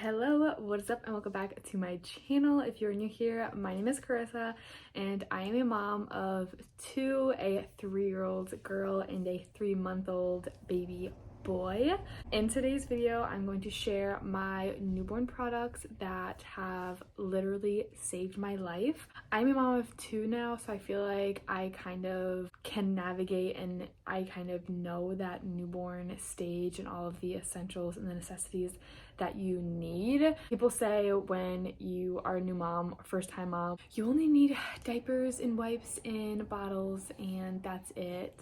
Hello, what's up, and welcome back to my channel. If you're new here, my name is Carissa and I am a mom of two, a 3-year-old girl and a 3-month-old baby boy. In today's video, I'm going to share my newborn products that have literally saved my life. I'm a mom of 2 now, so I feel like I kind of can navigate and I kind of know that newborn stage and all of the essentials and the necessities that you need. People say when you are a new mom, first time mom, you only need diapers and wipes in bottles and that's it.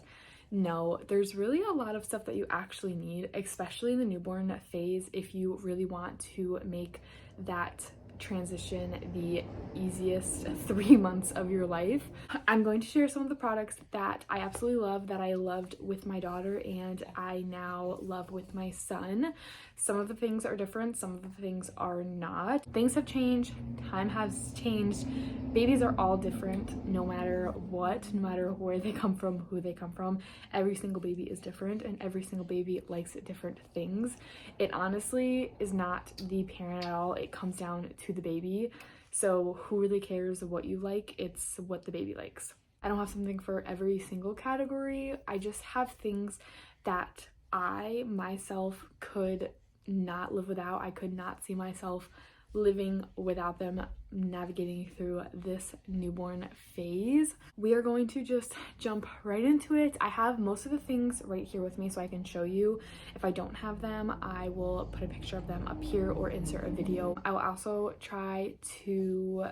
No, there's really a lot of stuff that you actually need, especially in the newborn phase, if you really want to make that transition the easiest 3 months of your life. I'm going to share some of the products that I absolutely love, that I loved with my daughter and I now love with my son. Some of the things are different, some of the things are not. Things have changed, time has changed. Babies are all different no matter what, no matter where they come from, who they come from. Every single baby is different and every single baby likes different things. It honestly is not the parent at all. It comes down to the baby. So who really cares what you like? It's what the baby likes. I don't have something for every single category. I just have things that I myself could not live without. I could not see myself living without them, navigating through this newborn phase. We are going to just jump right into it. I have most of the things right here with me so I can show you. If I don't have them, I will put a picture of them up here or insert a video. I will also try to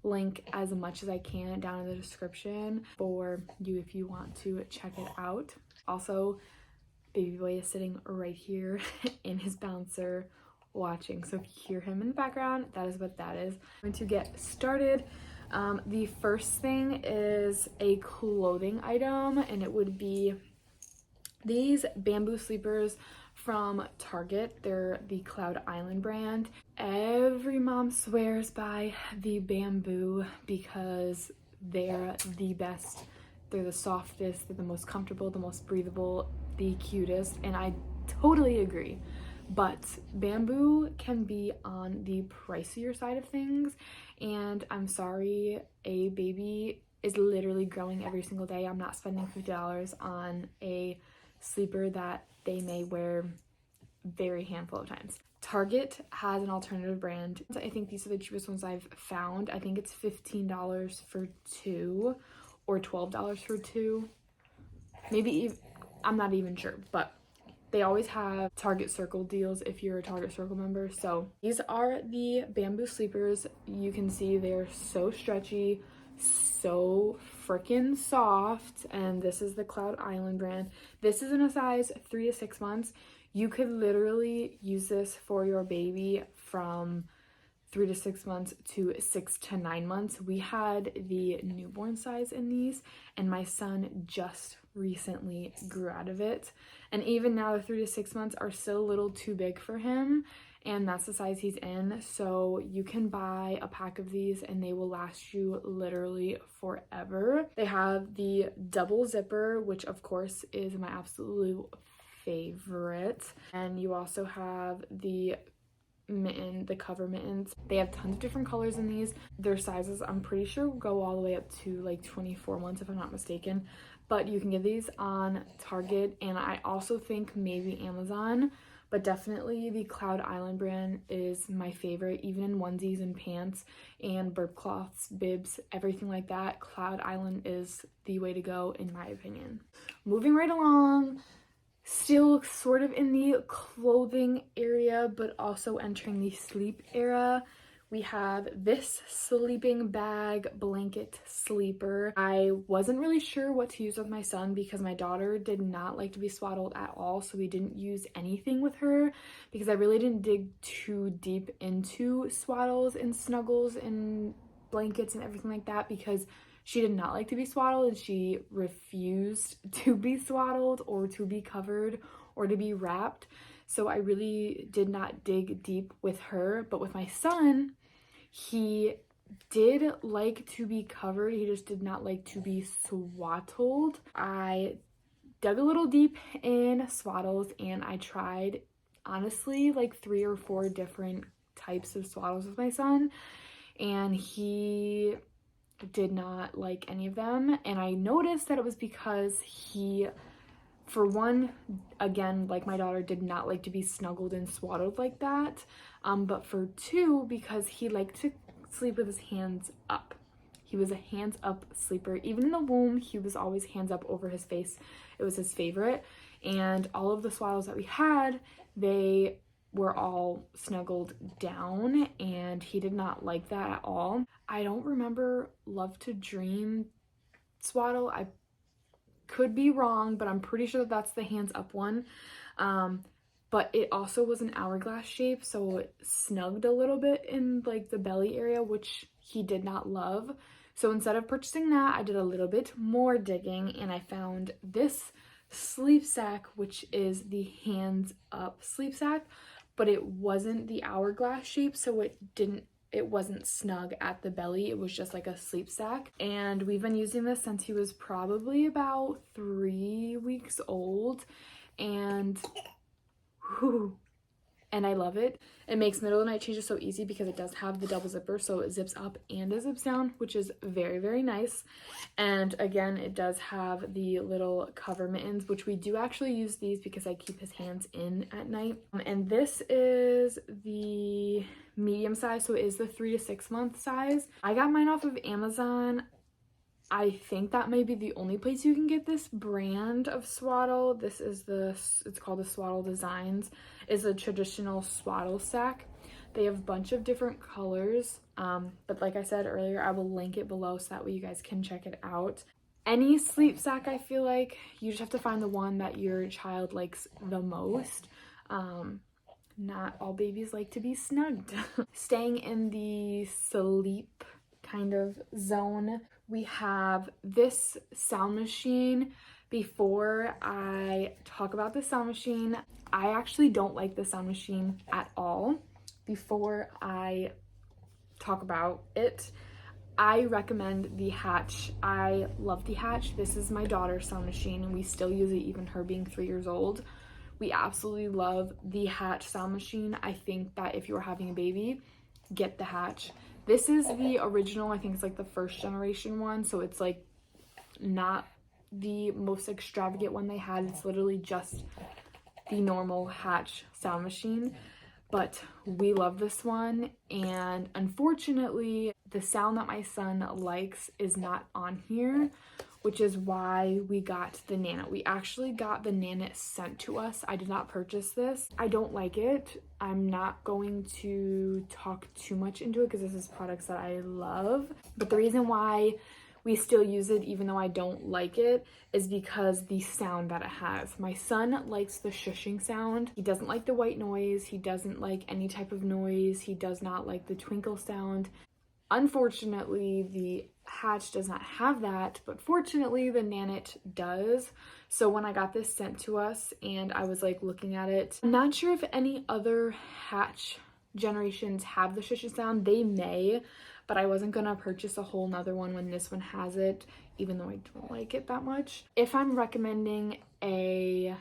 link as much as I can down in the description for you if you want to check it out. Also, baby boy is sitting right here in his bouncer watching, so if you hear him in the background, that is what that is. I'm going to get started. The first thing is a clothing item, and it would be these bamboo sleepers from Target. They're the Cloud Island brand. Every mom swears by the bamboo because they're the best. They're the softest, they're the most comfortable, the most breathable, the cutest, and I totally agree. But bamboo can be on the pricier side of things, and I'm sorry, a baby is literally growing every single day. I'm not spending $50 on a sleeper that they may wear very handful of times. Target has an alternative brand. I think these are the cheapest ones I've found. I think it's $15 for 2 or $12 for 2. Maybe even, I'm not even sure, but they always have Target Circle deals if you're a Target Circle member. So these are the bamboo sleepers. You can see they're so stretchy, so freaking soft, and this is the Cloud Island brand. This is in a size 3 to 6 months. You could literally use this for your baby from 3 to 6 months to 6 to 9 months. We had the newborn size in these, and my son just recently grew out of it. And even now, the 3 to 6 months are still a little too big for him, and that's the size he's in. So you can buy a pack of these and they will last you literally forever. They have the double zipper, which of course is my absolute favorite. And you also have the mitten, the cover mittens. They have tons of different colors in these. Their sizes, I'm pretty sure, go all the way up to like 24 months if I'm not mistaken, but you can get these on Target, and I also think maybe Amazon, but definitely the Cloud Island brand is my favorite. Even in onesies and pants and burp cloths, bibs, everything like that, Cloud Island is the way to go in my opinion. Moving right along, still sort of in the clothing area, but also entering the sleep era, we have this sleeping bag blanket sleeper. I wasn't really sure what to use with my son because my daughter did not like to be swaddled at all, so we didn't use anything with her because I really didn't dig too deep into swaddles and snuggles and blankets and everything like that because she did not like to be swaddled and she refused to be swaddled or to be covered or to be wrapped. So I really did not dig deep with her. But with my son, he did like to be covered. He just did not like to be swaddled. I dug a little deep in swaddles and I tried honestly like 3 or 4 different types of swaddles with my son, and he did not like any of them. And I noticed that it was because he, for one, again, like my daughter, did not like to be snuggled and swaddled like that. But for two, because he liked to sleep with his hands up. He was a hands up sleeper. Even in the womb, he was always hands up over his face. It was his favorite. And all of the swaddles that we had, they were all snuggled down, and he did not like that at all. I don't remember Love to Dream swaddle. I could be wrong, but I'm pretty sure that that's the hands up one. But it also was an hourglass shape, so it snugged a little bit in like the belly area, which he did not love. So instead of purchasing that, I did a little bit more digging, and I found this sleep sack, which is the hands up sleep sack, but it wasn't the hourglass shape, so it wasn't snug at the belly. It was just like a sleep sack. And we've been using this since he was probably about 3 weeks old, and I love it. It makes middle of the night changes so easy because it does have the double zipper, so it zips up and it zips down, which is very, very nice. And again, it does have the little cover mittens, which we do actually use these because I keep his hands in at night. And this is the medium size, so it is the 3 to 6 month size. I got mine off of Amazon. I think that may be the only place you can get this brand of swaddle. This is it's called the Swaddle Designs. It's a traditional swaddle sack. They have a bunch of different colors, but like I said earlier, I will link it below so that way you guys can check it out. Any sleep sack, I feel like you just have to find the one that your child likes the most. Not all babies like to be snugged. Staying in the sleep kind of zone, we have this sound machine. Before I talk about the sound machine, I actually don't like the sound machine at all. Before I talk about it, I recommend the Hatch. I love the Hatch. This is my daughter's sound machine, and we still use it, even her being 3 years old. We absolutely love the Hatch sound machine. I think that if you're having a baby, get the Hatch. This is the original, I think it's like the first generation one, so it's like not the most extravagant one they had. It's literally just the normal Hatch sound machine, but we love this one. And unfortunately, the sound that my son likes is not on here, which is why we got the Nanit. We actually got the Nanit sent to us. I did not purchase this. I don't like it. I'm not going to talk too much into it because this is products that I love. But the reason why we still use it, even though I don't like it, is because the sound that it has. My son likes the shushing sound. He doesn't like the white noise. He doesn't like any type of noise. He does not like the twinkle sound. Unfortunately, the Hatch does not have that, but fortunately the Nanit does. So when I got this sent to us and I was like looking at it, I'm not sure if any other Hatch generations have the shushing sound. They may, but I wasn't gonna purchase a whole nother one when this one has it, even though I don't like it that much. If I'm recommending a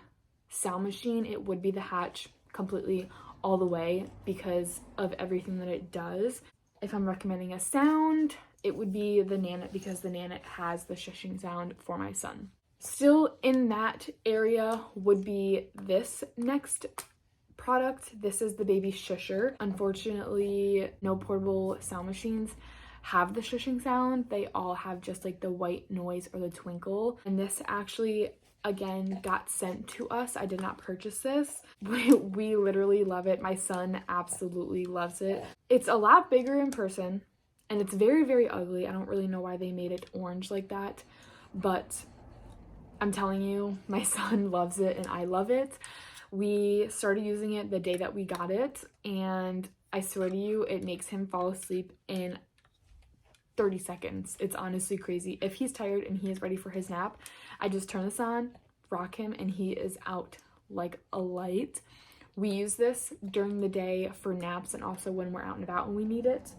sound machine, it would be the Hatch completely all the way because of everything that it does. If I'm recommending a sound, it would be the Nanit because the Nanit has the shushing sound for my son. Still in that area would be this next product. This is the Baby Shusher. Unfortunately, no portable sound machines have the shushing sound. They all have just like the white noise or the twinkle. And this actually, again, got sent to us. I did not purchase this. We literally love it. My son absolutely loves it. It's a lot bigger in person and it's very, very ugly. I don't really know why they made it orange like that, but I'm telling you, my son loves it and I love it. We started using it the day that we got it, and I swear to you, it makes him fall asleep in 30 seconds. It's honestly crazy. If he's tired and he is ready for his nap, I just turn this on, rock him, and he is out like a light. We use this during the day for naps and also when we're out and about and we need it.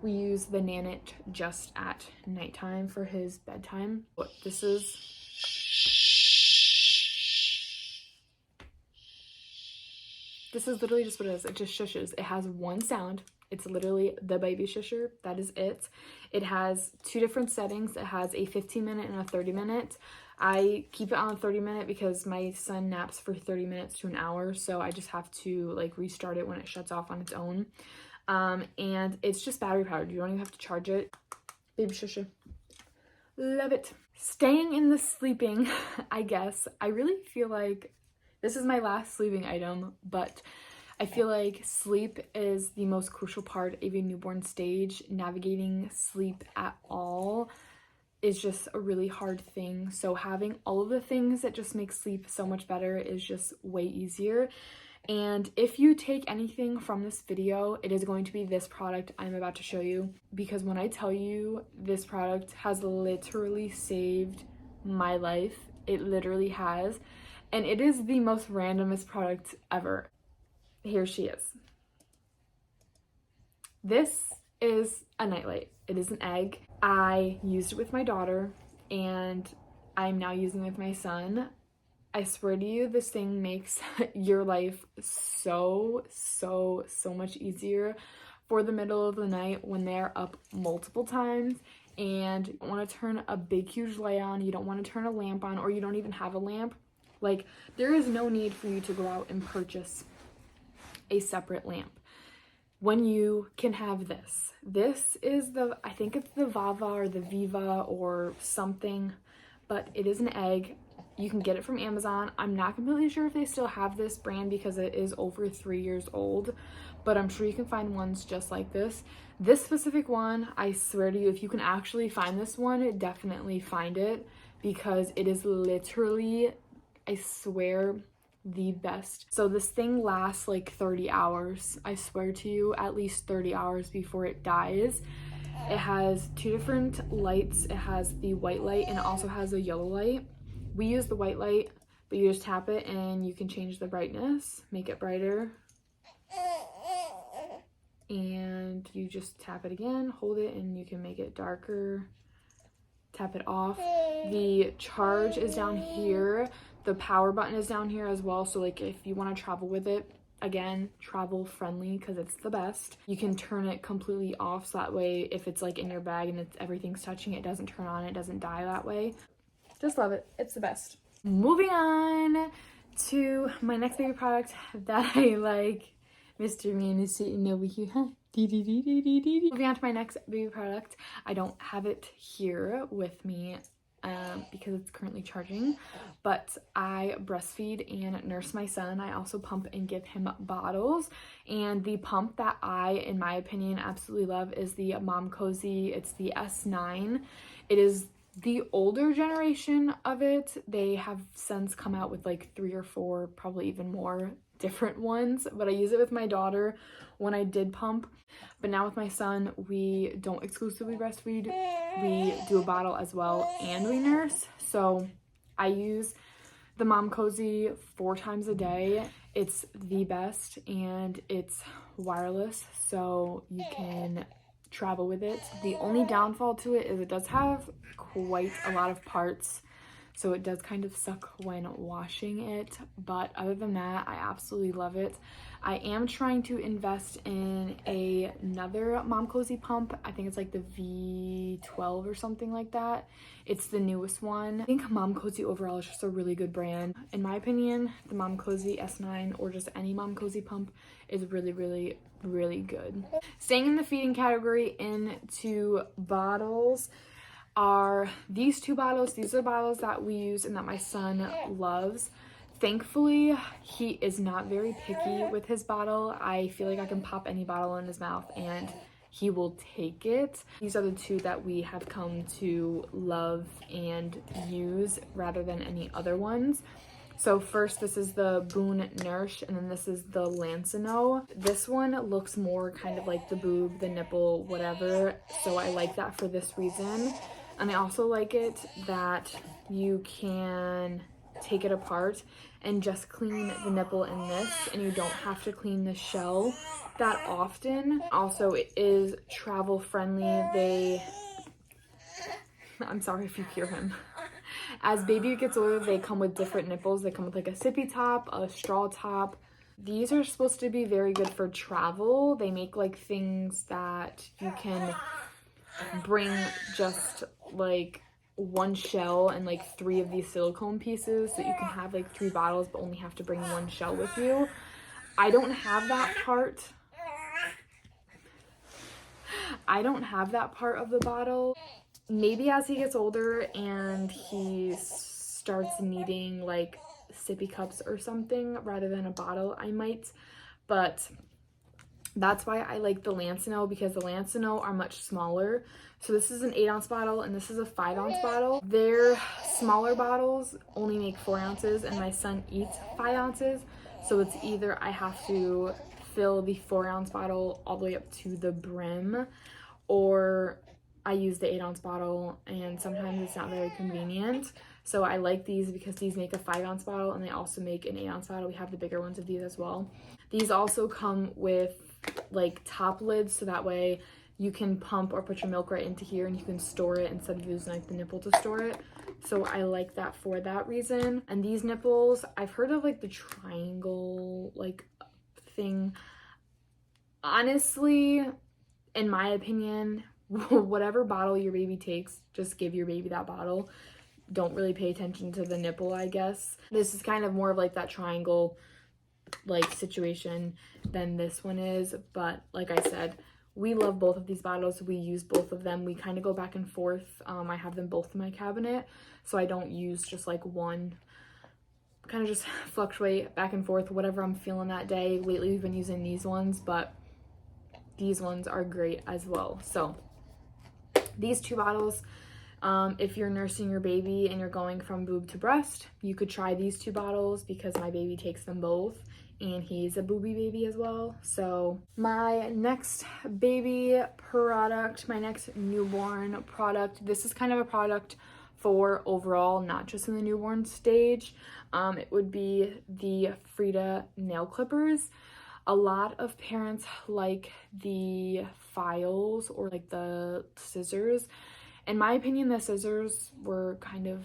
We use the Nanit just at nighttime for his bedtime. What this is. This is literally just what it is. It just shushes. It has one sound. It's literally the baby shusher. That is it. It has 2 different settings. It has a 15-minute and a 30-minute. I keep it on a 30-minute because my son naps for 30 minutes to an hour, so I just have to like restart it when it shuts off on its own. And it's just battery powered. You don't even have to charge it. Baby shusher. Love it. Staying in the sleeping, I guess. I really feel like this is my last sleeping item, but I feel like sleep is the most crucial part of a newborn stage. Navigating sleep at all is just a really hard thing. So having all of the things that just make sleep so much better is just way easier. And if you take anything from this video, it is going to be this product I'm about to show you, because when I tell you this product has literally saved my life, it literally has, and it is the most randomest product ever. Here she is. This is a nightlight. It is an egg. I used it with my daughter and I'm now using it with my son. I swear to you, this thing makes your life so much easier for the middle of the night when they're up multiple times and you don't want to turn a big huge light on, you don't want to turn a lamp on, or you don't even have a lamp. Like, there is no need for you to go out and purchase a separate lamp when you can have this. This is the, I think it's the Vava or the Viva or something, but it is an egg. You can get it from Amazon. I'm not completely sure if they still have this brand because it is over 3 years old, but I'm sure you can find ones just like this. This specific one, I swear to you, if you can actually find this one, definitely find it, because it is literally, I swear, the best. So this thing lasts like 30 hours. I swear to you, at least 30 hours before it dies. It has 2 different lights. It has the white light and it also has a yellow light. We use the white light, but you just tap it and you can change the brightness, make it brighter. And you just tap it again, hold it, and you can make it darker. Tap it off. The charge is down here. The power button is down here as well. So like if you want to travel with it, again, travel friendly because it's the best. You can turn it completely off so that way if it's like in your bag and it's everything's touching it, doesn't turn on, it doesn't die that way. Just love it. It's the best. Moving on to my next baby product that I like. Mr. Man is sitting over here. Huh? Moving on to my next baby product. I don't have it here with me because it's currently charging, but I breastfeed and nurse my son. I also pump and give him bottles, and the pump that I, in my opinion, absolutely love is the Momcozy. It's the S9. It is the older generation of it. They have since come out with like 3 or 4, probably even more different ones, but I use it with my daughter when I did pump. But now with my son, we don't exclusively breastfeed. We do a bottle as well and we nurse. So I use the Momcozy 4 times a day. It's the best and it's wireless, so you can travel with it. The only downfall to it is it does have quite a lot of parts, so it does kind of suck when washing it, but other than that, I absolutely love it. I am trying to invest in another Momcozy pump. I think it's like the V12 or something like that. It's the newest one. I think Momcozy overall is just a really good brand. In my opinion, the Momcozy S9 or just any Momcozy pump is really good. Staying in the feeding category, into bottles are these 2 bottles. These are bottles that we use and that my son loves. Thankfully, he is not very picky with his bottle. I feel like I can pop any bottle in his mouth and he will take it. These are the 2 that we have come to love and use rather than any other ones. So first, this is the Boon Nourish, and then this is the Lancino. This one looks more kind of like the boob, the nipple, whatever, so I like that for this reason. And I also like it that you can take it apart and just clean the nipple in this, and you don't have to clean the shell that often. Also, it is travel friendly. I'm sorry if you hear him. As baby gets older, they come with different nipples. They come with like a sippy top, a straw top, These are supposed to be very good for travel. They make like things that you can bring just like one shell and like 3 of these silicone pieces, so you can have like 3 bottles but only have to bring 1 shell with you. I don't have that part. I don't have that part of the bottle. Maybe as he gets older and he starts needing like sippy cups or something rather than a bottle, I might. But that's why I like the Lancino, because the Lancino are much smaller. So this is an 8-ounce bottle and this is a 5-ounce bottle. Their smaller bottles only make 4 ounces and my son eats 5 ounces. So it's either I have to fill the 4-ounce bottle all the way up to the brim, or I use the 8-ounce bottle, and sometimes it's not very convenient. So I like these because these make a 5-ounce bottle and they also make an 8-ounce bottle. We have the bigger ones of these as well. These also come with like top lids, so that way you can pump or put your milk right into here and you can store it instead of using like the nipple to store it. So I like that for that reason. And these nipples, I've heard of like the triangle like thing. Honestly, in my opinion, whatever bottle your baby takes, just give your baby that bottle. Don't really pay attention to the nipple, I guess. This is kind of more of like that triangle like situation than this one is, but like I said, we love both of these bottles. We use both of them. We kind of go back and forth. I have them both in my cabinet, so I don't use just like one. Kind of just fluctuate back and forth whatever I'm feeling that day. Lately we've been using these ones, but these ones are great as well. So these 2 bottles, if you're nursing your baby and you're going from boob to breast, you could try these 2 bottles because my baby takes them both and he's a booby baby as well. So my next baby product, my next newborn product, this is kind of a product for overall, not just in the newborn stage. It would be the Frida nail clippers. A lot of parents like the files or like the scissors. In my opinion, the scissors were kind of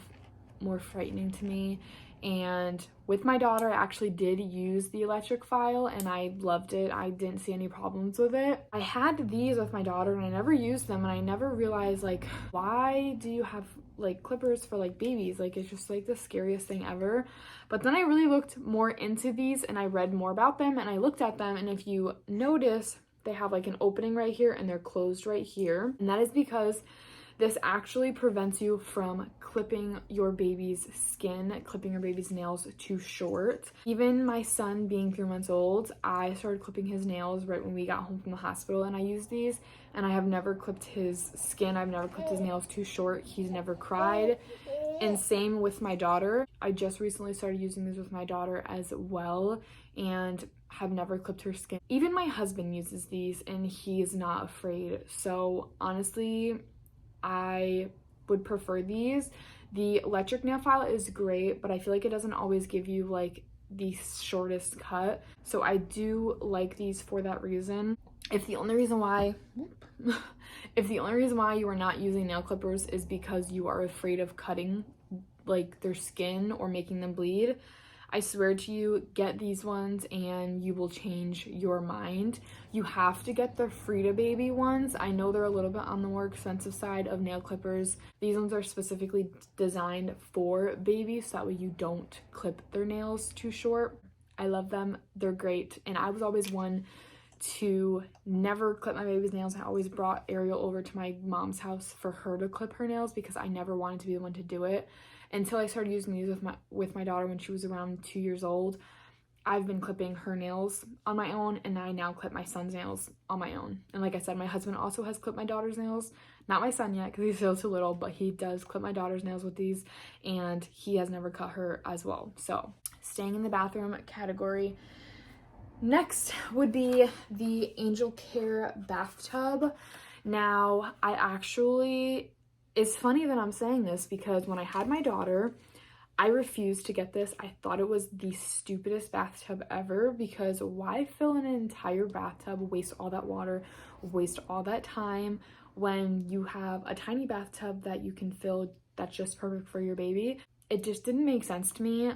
more frightening to me. And with my daughter, I actually did use the electric file and I loved it. I didn't see any problems with it. I had these with my daughter and I never used them, and I never realized like, why do you have like clippers for like babies? Like, it's just like the scariest thing ever. But then I really looked more into these and I read more about them and I looked at them, and if you notice, they have like an opening right here and they're closed right here. And that is because this actually prevents you from clipping your baby's skin, clipping your baby's nails too short. Even my son being 3 months old, I started clipping his nails right when we got home from the hospital, and I used these, and I have never clipped his skin. I've never clipped his nails too short. He's never cried. And same with my daughter. I just recently started using these with my daughter as well, and have never clipped her skin. Even my husband uses these and he is not afraid. So honestly, I would prefer these. The electric nail file is great, but I feel like it doesn't always give you like the shortest cut. So I do like these for that reason. If the only reason why you are not using nail clippers is because you are afraid of cutting like their skin or making them bleed, I swear to you, get these ones and you will change your mind. You have to get the Frida baby ones. I know they're a little bit on the more expensive side of nail clippers. These ones are specifically designed for babies, so that way you don't clip their nails too short. I love them. They're great. And I was always one to never clip my baby's nails. I always brought Ariel over to my mom's house for her to clip her nails because I never wanted to be the one to do it. Until I started using these with my daughter when she was around 2 years old. I've been clipping her nails on my own, and I now clip my son's nails on my own. And like I said, my husband also has clipped my daughter's nails. Not my son yet because he's still too little, but he does clip my daughter's nails with these, and he has never cut her as well. So staying in the bathroom category. Next would be the Angel Care bathtub. Now, it's funny that I'm saying this because when I had my daughter, I refused to get this. I thought it was the stupidest bathtub ever, because why fill an entire bathtub, waste all that water, waste all that time when you have a tiny bathtub that you can fill that's just perfect for your baby? It just didn't make sense to me.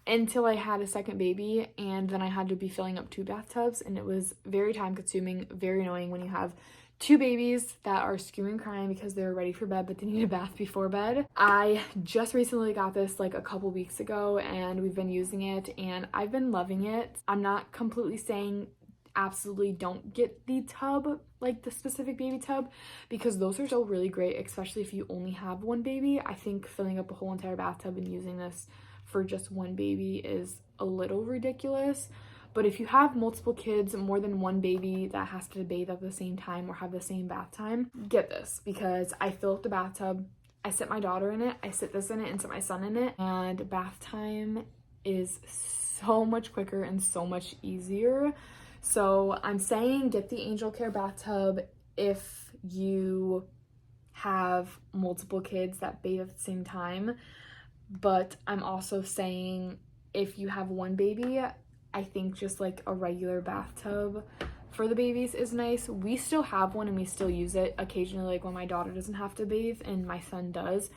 until I had a second baby, and then I had to be filling up 2 bathtubs, and it was very time consuming, very annoying when you have 2 babies that are screaming crying because they're ready for bed but they need a bath before bed. I just recently got this like a couple weeks ago, and we've been using it and I've been loving it. I'm not completely saying absolutely don't get the tub, like the specific baby tub, because those are still really great, especially if you only have one baby. I think filling up a whole entire bathtub and using this for just one baby is a little ridiculous. But if you have multiple kids, more than one baby that has to bathe at the same time or have the same bath time, get this, because I fill up the bathtub, I sit my daughter in it, I sit this in it, and sit my son in it, and bath time is so much quicker and so much easier. So I'm saying get the Angel Care bathtub if you have multiple kids that bathe at the same time. But I'm also saying if you have one baby, I think just like a regular bathtub for the babies is nice. We still have one and we still use it occasionally, like when my daughter doesn't have to bathe and my son does.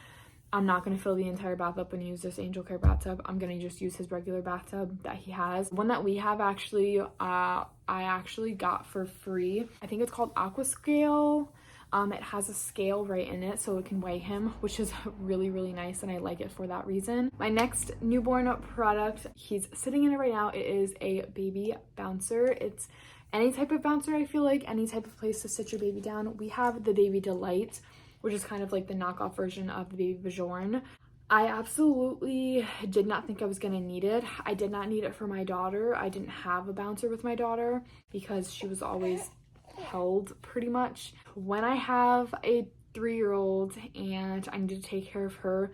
I'm not going to fill the entire bath up and use this Angel Care bathtub. I'm going to just use his regular bathtub that he has. One that we have actually, I actually got for free. I think it's called Aquascale. It has a scale right in it so it can weigh him, which is really, really nice, and I like it for that reason. My next newborn product, he's sitting in it right now. It is a baby bouncer. It's any type of bouncer, I feel like, any type of place to sit your baby down. We have the Baby Delight, which is kind of like the knockoff version of the Baby Bjorn. I absolutely did not think I was going to need it. I did not need it for my daughter. I didn't have a bouncer with my daughter because she was always held pretty much. When I have a 3-year-old and I need to take care of her,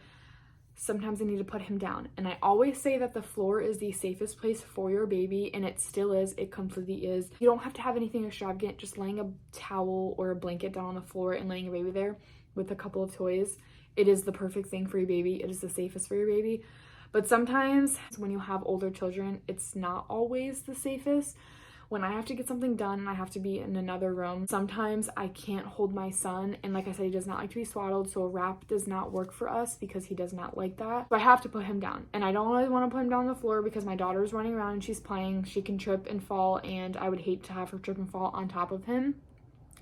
sometimes I need to put him down. And I always say that the floor is the safest place for your baby, and it still is. It completely is. You don't have to have anything extravagant. Just laying a towel or a blanket down on the floor and laying your baby there with a couple of toys. It is the perfect thing for your baby. It is the safest for your baby. But sometimes when you have older children, it's not always the safest. When I have to get something done and I have to be in another room, sometimes I can't hold my son. And like I said, he does not like to be swaddled, so a wrap does not work for us because he does not like that. So I have to put him down. And I don't really want to put him down on the floor because my daughter's running around and she's playing. She can trip and fall, and I would hate to have her trip and fall on top of him.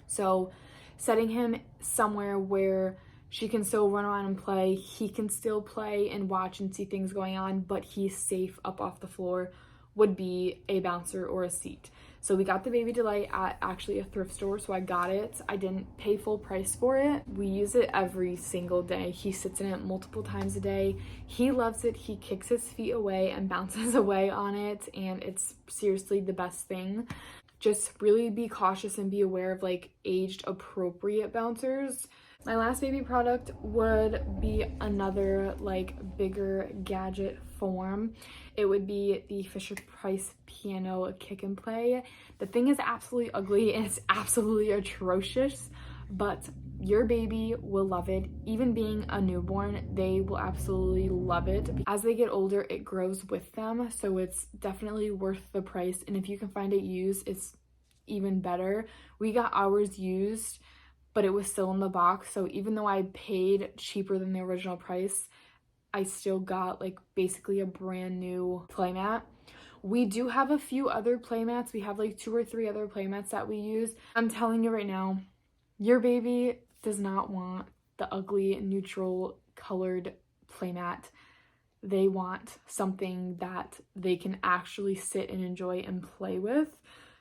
So setting him somewhere where she can still run around and play, he can still play and watch and see things going on, but he's safe up off the floor, would be a bouncer or a seat. So we got the Baby Delight at actually a thrift store, so I got it. I didn't pay full price for it. We use it every single day. He sits in it multiple times a day. He loves it. He kicks his feet away and bounces away on it, and it's seriously the best thing. Just really be cautious and be aware of like aged appropriate bouncers. My last baby product would be another like bigger gadget form. It would be the Fisher-Price Piano Kick and Play. The thing is absolutely ugly and it's absolutely atrocious, but your baby will love it. Even being a newborn, they will absolutely love it. As they get older, it grows with them, so it's definitely worth the price. And if you can find it used, it's even better. We got ours used, but it was still in the box, so even though I paid cheaper than the original price, I still got like basically a brand new playmat. We do have a few other playmats. We have like 2 or 3 other playmats that we use. I'm telling you right now, your baby does not want the ugly neutral colored playmat. They want something that they can actually sit and enjoy and play with.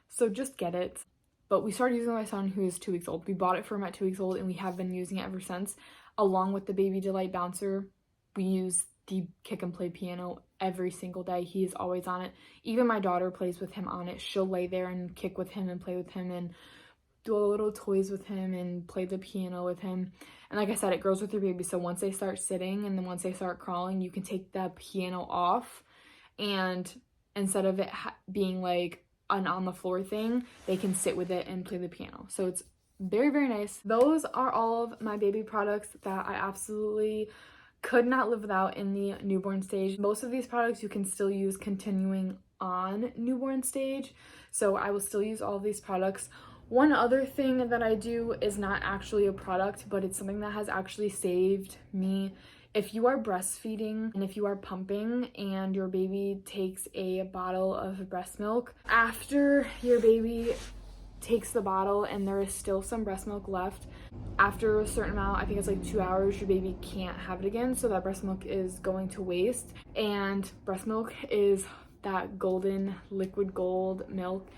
So just get it. But we started using my son, who is 2 weeks old. We bought it for him at 2 weeks old, and we have been using it ever since. Along with the Baby Delight bouncer, we use the Kick and Play piano every single day. He is always on it. Even my daughter plays with him on it. She'll lay there and kick with him and play with him and do all the little toys with him and play the piano with him. And like I said, it grows with your baby. So once they start sitting and then once they start crawling, you can take the piano off, and instead of it being like an on the floor thing, they can sit with it and play the piano. So it's very, very nice. Those are all of my baby products that I absolutely could not live without in the newborn stage. Most of these products you can still use continuing on newborn stage, so I will still use all of these products. One other thing that I do is not actually a product, but it's something that has actually saved me, If you are breastfeeding and if you are pumping and your baby takes a bottle of breast milk, after your baby takes the bottle and there is still some breast milk left, after a certain amount, I think it's like 2 hours, your baby can't have it again, so that breast milk is going to waste. And breast milk is that golden liquid gold milk.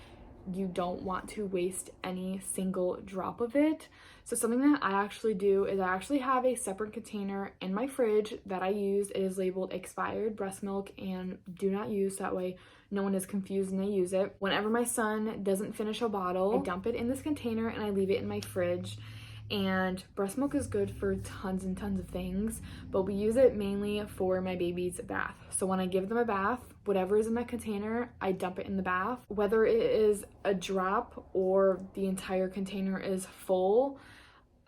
You don't want to waste any single drop of it. So something that I actually do is I actually have a separate container in my fridge that I use. It is labeled expired breast milk and do not use, that way no one is confused and they use it. Whenever my son doesn't finish a bottle, I dump it in this container and I leave it in my fridge. And breast milk is good for tons and tons of things, but we use it mainly for my baby's bath. So when I give them a bath, whatever is in that container, I dump it in the bath. Whether it is a drop or the entire container is full,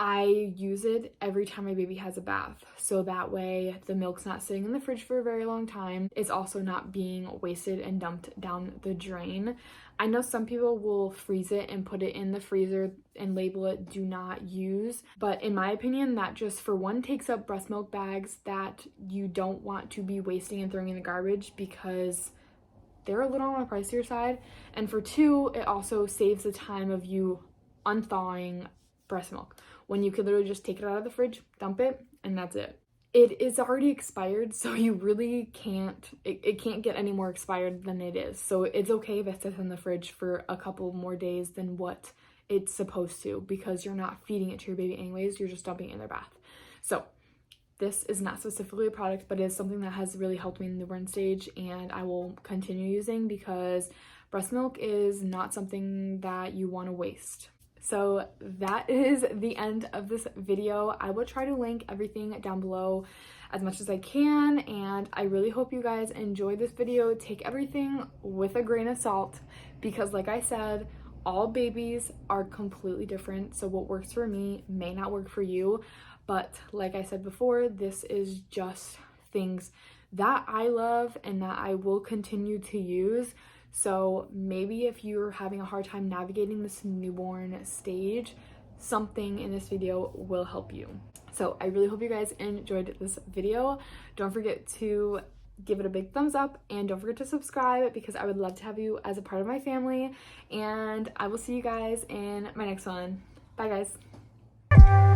I use it every time my baby has a bath. So that way the milk's not sitting in the fridge for a very long time. It's also not being wasted and dumped down the drain. I know some people will freeze it and put it in the freezer and label it do not use, but in my opinion, that just for one takes up breast milk bags that you don't want to be wasting and throwing in the garbage because they're a little on the pricier side. And for two, it also saves the time of you unthawing breast milk when you could literally just take it out of the fridge, dump it, and that's it. It is already expired, so you really can't, it can't get any more expired than it is. So it's okay if it sits in the fridge for a couple more days than what it's supposed to, because you're not feeding it to your baby anyways, you're just dumping it in their bath. So this is not specifically a product, but it is something that has really helped me in the newborn stage and I will continue using because breast milk is not something that you want to waste. So that is the end of this video. I will try to link everything down below as much as I can, and I really hope you guys enjoyed this video. Take everything with a grain of salt because like I said, all babies are completely different. So what works for me may not work for you, but like I said before, this is just things that I love and that I will continue to use. So maybe if you're having a hard time navigating this newborn stage, something in this video will help you. So I really hope you guys enjoyed this video. Don't forget to give it a big thumbs up and don't forget to subscribe because I would love to have you as a part of my family. And I will see you guys in my next one. Bye guys.